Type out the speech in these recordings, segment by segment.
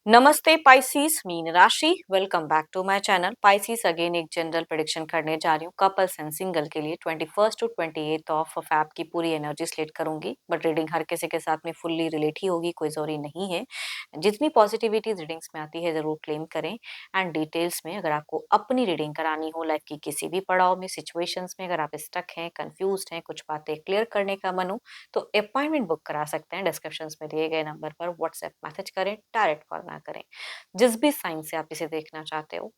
नमस्ते पाइसीस मीन राशि। Welcome back to my channel. Pisces again एक जनरल प्रेडिक्शन करने जा रही हूँ कपल्स एंड सिंगल के लिए 21 टू 28 ऑफ फैब की पूरी एनर्जी स्लेट करूंगी। बट रीडिंग हर किसी के साथ में फुल्ली रिलेट ही होगी, कोई जरूरी नहीं है। जितनी पॉजिटिविटी रीडिंग्स में आती है जरूर क्लेम करें। एंड डिटेल्स में अगर आपको अपनी रीडिंग करानी हो, लाइक कि किसी भी पड़ाव में, सिचुएशंस में अगर आप स्टक हैं, कंफ्यूज हैं, कुछ बातें क्लियर करने का मन हो, तो अपॉइंटमेंट बुक करा सकते हैं। डिस्क्रिप्शन में दिए गए नंबर पर व्हाट्सएप मैसेज करें, डायरेक्ट कॉल ना करें। जिस भी साइन से आप इसे देखना चाहते हो,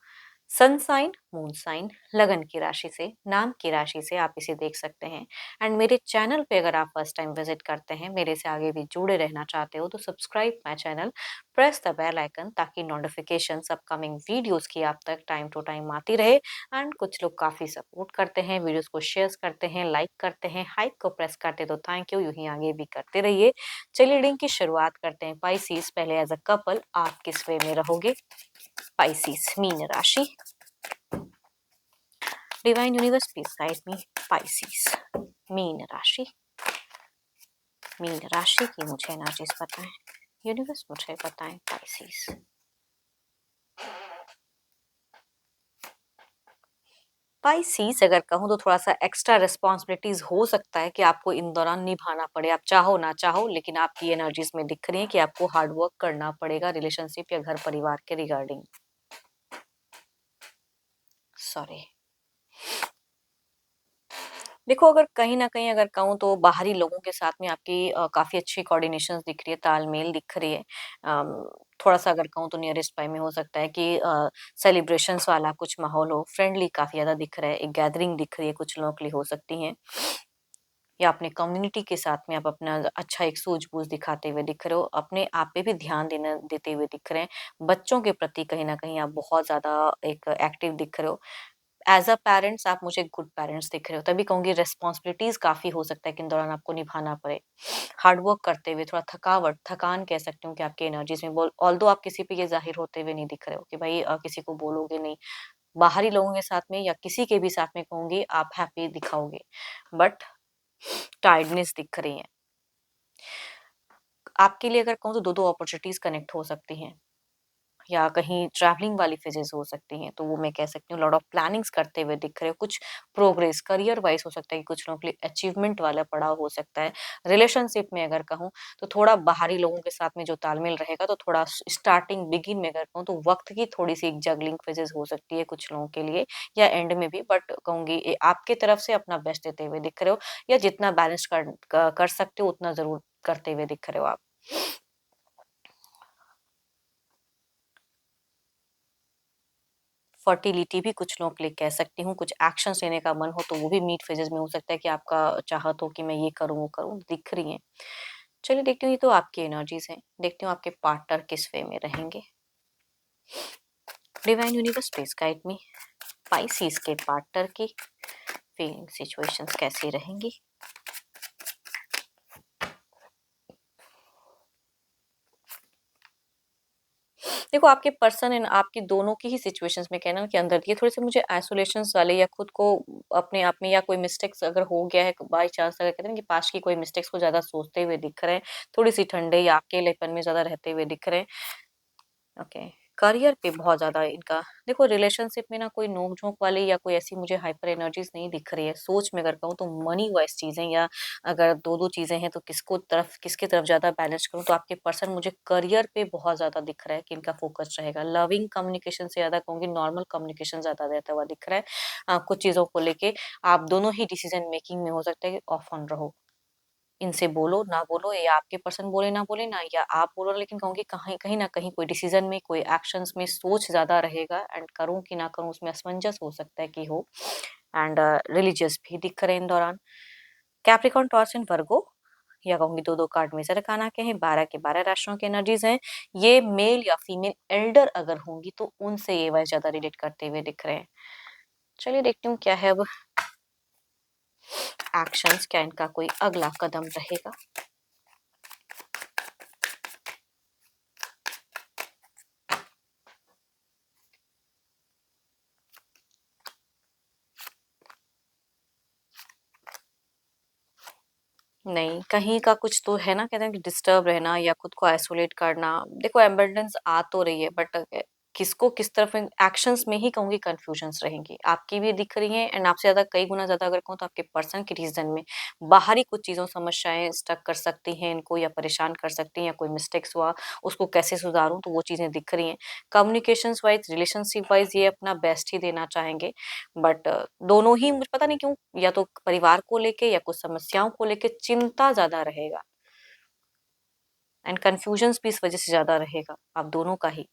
सन साइन, मून साइन, लगन की राशि से, नाम की राशि से आप इसे देख सकते हैं। एंड मेरे चैनल पे अगर आप फर्स्ट टाइम विजिट करते हैं, मेरे से आगे भी जुड़े रहना चाहते हो, तो subscribe my channel, press the bell icon, ताकि नोटिफिकेशंस अपकमिंग वीडियोस की आप तक टाइम टू टाइम आती रहे। एंड कुछ लोग काफी सपोर्ट करते हैं, वीडियोस को शेयर करते हैं, लाइक करते हैं, हाइक को प्रेस करते, तो थैंक यू, यूं ही आगे भी करते रहिए। चलिए रीडिंग की शुरुआत करते हैं। पाइसीस, पहले एज अ कपल आप किस वे में रहोगे? पाइसीस मीन राशि। Divine universe please guide me. Pisces मीन राशि। मीन राशि की मुझे एनर्जीज बताएं, यूनिवर्स मुझे बताएं। पाइसीस, पाइसीस अगर कहूँ तो थोड़ा सा एक्स्ट्रा रिस्पॉन्सिबिलिटीज हो सकता है कि आपको इन दौरान निभाना पड़े, आप चाहो ना चाहो, लेकिन आपकी एनर्जीज में दिख रही है कि आपको हार्ड वर्क करना पड़ेगा रिलेशनशिप या घर परिवार के रिगार्डिंग। सॉरी। देखो, अगर कहीं न कहीं अगर कहूँ तो बाहरी लोगों के साथ में आपकी काफ़ी अच्छी कोऑर्डिनेशन दिख रही है, तालमेल दिख रही है। थोड़ा-सा अगर कहूँ तो नियरेस्ट बाय में हो सकता है कि सेलिब्रेशंस वाला कुछ माहौल हो, फ्रेंडली काफ़ी ज़्यादा दिख रहा है, एक गैदरिंग दिख रही है, कुछ लोगों के लिए हो सकती है। या अपने कम्युनिटी के साथ में आप अपना अच्छा एक सूझबूझ दिखाते हुए दिख रहे हो, अपने आप पे भी ध्यान देना देते हुए दिख रहे हैं। बच्चों के प्रति कहीं न कहीं आप बहुत ज़्यादा एक एक्टिव दिख रहे हो। एज़ अ पेरेंट्स आप मुझे गुड पेरेंट्स दिख रहे हो, तभी कहूँगी रिस्पॉन्सिबिलिटीज़ काफ़ी हो सकता है कि इन दौरान आपको निभाना पड़े। हार्ड वर्क करते हुए थोड़ा थकान कह सकती हूँ कि आपकी एनर्जीज़ में बोल ऑल्दो आप किसी पे ये ज़ाहिर होते हुए नहीं दिख रहे हो कि भाई किसी को बोलोगे नहीं। बाहरी लोगों के साथ में या किसी के भी साथ में कहूँगी आप हैप्पी दिखाओगे, बट टायर्डनेस दिख रही है। आपके लिए अगर कहूँ तो 2-2 अपॉर्च्युनिटीज़ कनेक्ट हो सकती हैं। या कहीं ट्रैवलिंग वाली फेजेस हो सकती हैं, तो वो मैं कह सकती हूँ लॉट ऑफ प्लानिंग्स करते हुए दिख रहे हो। कुछ प्रोग्रेस करियर वाइज हो सकता है कि कुछ लोगों के लिए अचीवमेंट वाला पड़ाव हो सकता है। रिलेशनशिप में अगर कहूँ तो थोड़ा बाहरी लोगों के साथ में जो तालमेल रहेगा, तो थोड़ा स्टार्टिंग बिगिन में अगर कहूँ तो वक्त की थोड़ी सी एक जगलिंग फेजेस हो सकती है कुछ लोगों के लिए, या एंड में भी, बट कहूंगी आपके तरफ से अपना बेस्ट देते हुए दिख रहे हो, या जितना बैलेंस कर सकते हो उतना जरूर करते हुए दिख रहे हो आप। फर्टिलिटी भी कुछ लोगों के लिए कह सकती हूँ, कुछ एक्शंस लेने का मन हो तो वो भी मिड फेजेस में हो सकता है कि आपका चाहत हो कि मैं ये करूँ, वो करूँ, दिख रही हैं। चलिए देखती हूँ, ये तो आपकी एनर्जीज हैं। देखती हूँ आपके पार्टनर किस वे में रहेंगे। Divine universe please guide me. Pisces के पार्टनर की फीलिंग सिचुएशंस कैसी रहेंगी? देखो, आपके पर्सन एंड आपकी दोनों की ही सिचुएशंस में कहना कि अंदर ये थोड़े-से मुझे आइसोलेशंस वाले, या खुद को अपने आप में, या कोई मिस्टेक्स अगर हो गया है बाय चांस, अगर कहते हैं ना कि पास्ट की कोई मिस्टेक्स को ज़्यादा सोचते हुए दिख रहे हैं, थोड़ी-सी ठंडे या अकेलेपन में ज़्यादा रहते हुए दिख रहे हैं। ओके। करियर पे बहुत ज़्यादा इनका, देखो रिलेशनशिप में ना कोई नोक-झोंक वाली या कोई ऐसी मुझे हाइपर एनर्जीज़ नहीं दिख रही है। सोच में अगर कहूँ तो मनी वाइज़ चीज़ें, या अगर 2-2 चीज़ें हैं तो किसकी तरफ ज़्यादा बैलेंस करूँ, तो आपके पर्सन मुझे करियर पे बहुत ज़्यादा दिख रहा है कि इनका फ़ोकस रहेगा। लविंग कम्युनिकेशन से ज़्यादा कहूँगी नॉर्मल कम्युनिकेशन ज़्यादा रहता हुआ दिख रहा है। कुछ चीज़ों को लेके आप दोनों ही डिसीज़न मेकिंग में हो सकता है कि ऑफ ऑन रहो। इनसे बोलो, ना बोलो, या आपके पर्सन बोले ना बोले ना, या आप बोलो, लेकिन कहूँगी कहीं कहीं न कहीं कोई डिसीज़न में, कोई एक्शंस में सोच ज़्यादा रहेगा, एंड करूँ कि ना करूँ उसमें असमंजस हो सकता है कि हो। एंड रिलीजियस भी दिख रहे हैं इन दौरान। कैप्रिकॉर्न, टॉरस एंड वर्गो, या कहूँगी 2-2 कार्ड मेजर अरकाना के हैं, 12 के 12 राशियों की एनर्जीज़ हैं। ये मेल या फीमेल एल्डर अगर होंगी तो उनसे ये वाइज़ ज़्यादा रिलेट करते हुए दिख रहे हैं। चलिए देखती हूँ क्या है अब एक्शंस, क्या इनका कोई अगला कदम रहेगा। नहीं, कहीं का कुछ तो है ना, कहते हैं कि डिस्टर्ब रहना या खुद को आइसोलेट करना। देखो एम्बिवेलेंस आ तो रही है बट किसको किस तरफ एक्शंस में ही कहूँगी कन्फ्यूजन्स रहेंगी। आपकी भी दिख रही हैं एंड आपसे ज़्यादा कई गुना ज़्यादा अगर कहूँ तो आपके पर्सन के रीज़न में बाहरी कुछ चीज़ों समस्याएँ स्टक कर सकती हैं इनको या परेशान कर सकती हैं या कोई मिस्टेक्स हुआ, उसको कैसे सुधारूँ तो वो चीज़ें दिख रही हैं। कम्युनिकेशंस वाइज़, रिलेशनशिप वाइज़ ये अपना बेस्ट ही देना चाहेंगे बट दोनों ही मुझे पता नहीं क्यों या तो परिवार को लेके या कुछ समस्याओं को लेके चिंता ज़्यादा रहेगा एंड कन्फ्यूजन्स भी इस वजह से ज़्यादा रहेगा, आप दोनों का ही।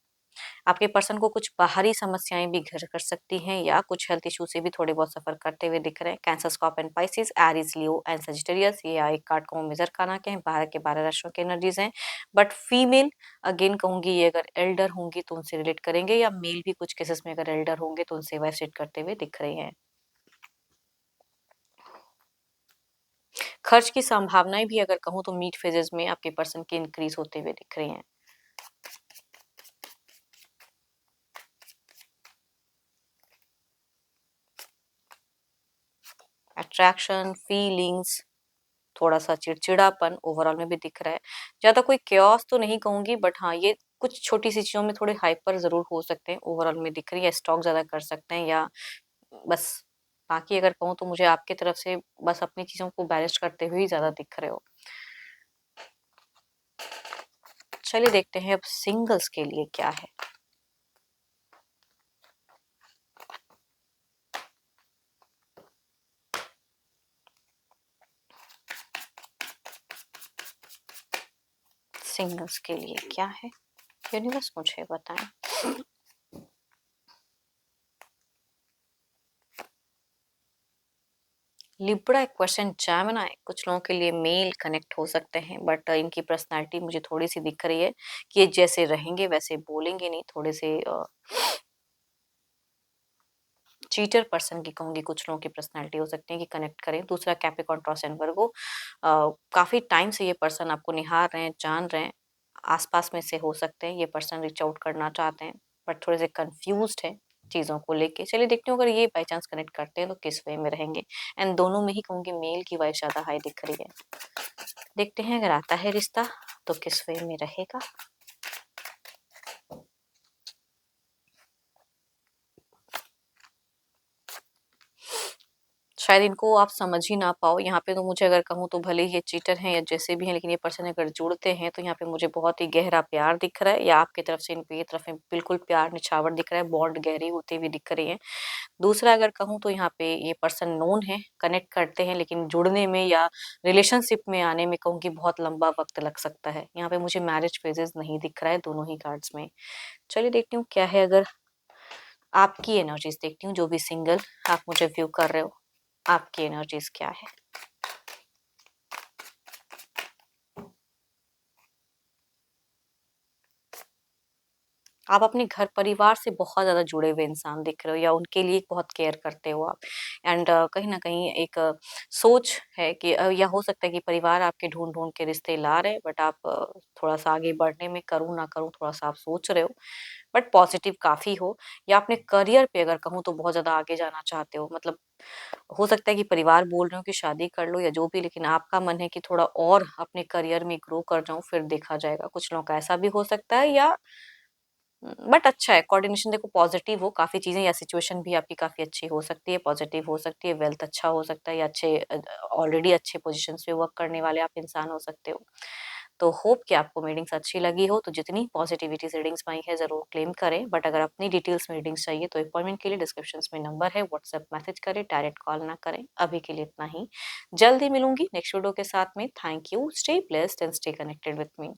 आपके पर्सन को कुछ बाहरी समस्याएँ भी घर कर सकती हैं या कुछ हेल्थ इश्यू से भी थोड़े बहुत सफ़र करते हुए दिख रहे हैं। Cancer, Scorpio, Pisces, Aries, Leo and Sagittarius ये एक कार्ड को मेजर करना के हैं, 12 के 12 राशियों की एनर्जीज़ हैं। बट फीमेल अगेन कहूँगी ये अगर एल्डर होंगी तो उनसे रिलेट करेंगे या मेल भी कुछ केसेस में अगर एल्डर होंगे तो उनसे वाइफ सेट करते हुए दिख रही हैं। खर्च की संभावनाएँ भी अगर कहूँ तो मिड फेजेज़ में आपके पर्सन की इंक्रीज़ होते हुए दिख रही हैं। अट्रैक्शन, फीलिंग्स, थोड़ा-सा चिड़चिड़ापन ओवरऑल में भी दिख रहा है। ज़्यादा कोई chaos तो नहीं कहूँगी बट हाँ, ये कुछ छोटी-सी चीज़ों में थोड़े हाइपर ज़रूर हो सकते हैं, ओवरऑल में दिख रही है, स्टॉक ज़्यादा कर सकते हैं या बस बाकी अगर कहूँ तो मुझे आपकी तरफ से बस अपनी चीज़ों को बैलेंस करते हुए ही ज़्यादा दिख रहे हो। चलिए देखते हैं अब सिंगल्स के लिए क्या है? सिंगल्स के लिए क्या है? यूनिवर्स मुझे बताएँ। लिब्रा, एक्वेशन, जेमिनी कुछ लोगों के लिए मेल कनेक्ट हो सकते हैं बट इनकी पर्सनैलिटी मुझे थोड़ी-सी दिख रही है कि ये जैसे रहेंगे वैसे बोलेंगे नहीं, थोड़े से चीटर पर्सन की कहूँगी कुछ लोगों की पर्सनैलिटी हो सकती है कि कनेक्ट करें। दूसरा कैप्रिकॉर्न, टॉरस एंड वर्गो काफ़ी टाइम से ये पर्सन आपको निहार रहे हैं, जान रहे हैं, आस-पास में से हो सकते हैं ये पर्सन रीच आउट करना चाहते हैं बट थोड़े से कन्फ्यूज़्ड हैं चीज़ों को लेके। चलिए देखती हूँ अगर ये बाय चांस कनेक्ट करते हैं तो किस वे में रहेंगे एंड दोनों में ही कहूँगी मेल की वाइब ज़्यादा हाई दिख रही है। देखते हैं अगर आता है रिश्ता तो किस वे में रहेगा। शायद इनको आप समझ ही ना पाओ, यहाँ पे तो मुझे अगर कहूँ तो भले ही ये चीटर हैं या जैसे भी हैं लेकिन ये पर्सन अगर जुड़ते हैं तो यहाँ पे मुझे बहुत ही गहरा प्यार दिख रहा है या आपकी तरफ से इनकी तरफ में बिल्कुल प्यार निछावर दिख रहा है, बॉन्ड गहरी होती हुई दिख रही है। दूसरा अगर कहूँ तो यहाँ पे ये पर्सन नोन है, कनेक्ट करते हैं लेकिन जुड़ने में या रिलेशनशिप में आने में कहूँ कि बहुत लंबा वक़्त लग सकता है। यहाँ पे मुझे मैरिज फेजेज़ नहीं दिख रहा है दोनों ही कार्ड्स में। चलिए देखती हूँ क्या है अगर आपकी एनर्जीज़ देखती हूँ जो भी सिंगल आप मुझे व्यू कर रहे हो, आपकी एनर्जीज़ क्या है? आप अपने घर परिवार से बहुत ज़्यादा जुड़े हुए इंसान दिख रहे हो या उनके लिए बहुत केयर करते हो आप एंड कहीं न कहीं एक सोच है कि या हो सकता है कि परिवार आपके ढूँढ-ढूँढ के रिश्ते ला रहे हैं बट आप थोड़ा-सा आगे बढ़ने में करूँ ना करूँ थोड़ा-सा आप सोच रहे हो, बट पॉजिटिव काफ़ी हो या अपने करियर पे अगर कहूँ तो बहुत ज़्यादा आगे जाना चाहते हो। मतलब हो सकता है कि परिवार बोल रहे हो कि शादी कर लो या जो भी लेकिन आपका मन है कि थोड़ा और अपने करियर में ग्रो कर जाऊँ फिर देखा जाएगा। कुछ लोगों का ऐसा भी हो सकता है या बट अच्छा है कोऑर्डिनेशन देखो पॉजिटिव हो काफ़ी चीज़ें या सिचुएशन भी आपकी काफ़ी अच्छी हो सकती है, पॉजिटिव हो सकती है, वेल्थ अच्छा हो सकता है या अच्छे ऑलरेडी अच्छे पोज़ीशंस पे वर्क करने वाले आप इंसान हो सकते हो। तो होप कि आपको रीडिंग्स अच्छी लगी हो, तो जितनी पॉजिटिविटी रीडिंग्स में आई है ज़रूर क्लेम करें, बट अगर अपनी डिटेल्स में रीडिंग्स चाहिए तो अपॉइंटमेंट के लिए डिस्क्रिप्शंस में नंबर है, व्हाट्सएप मैसेज करें, डायरेक्ट कॉल ना करें। अभी के लिए इतना ही। जल्द ही मिलूँगी नेक्स्ट वीडियो के साथ में। Thank you, stay blessed and stay connected with me.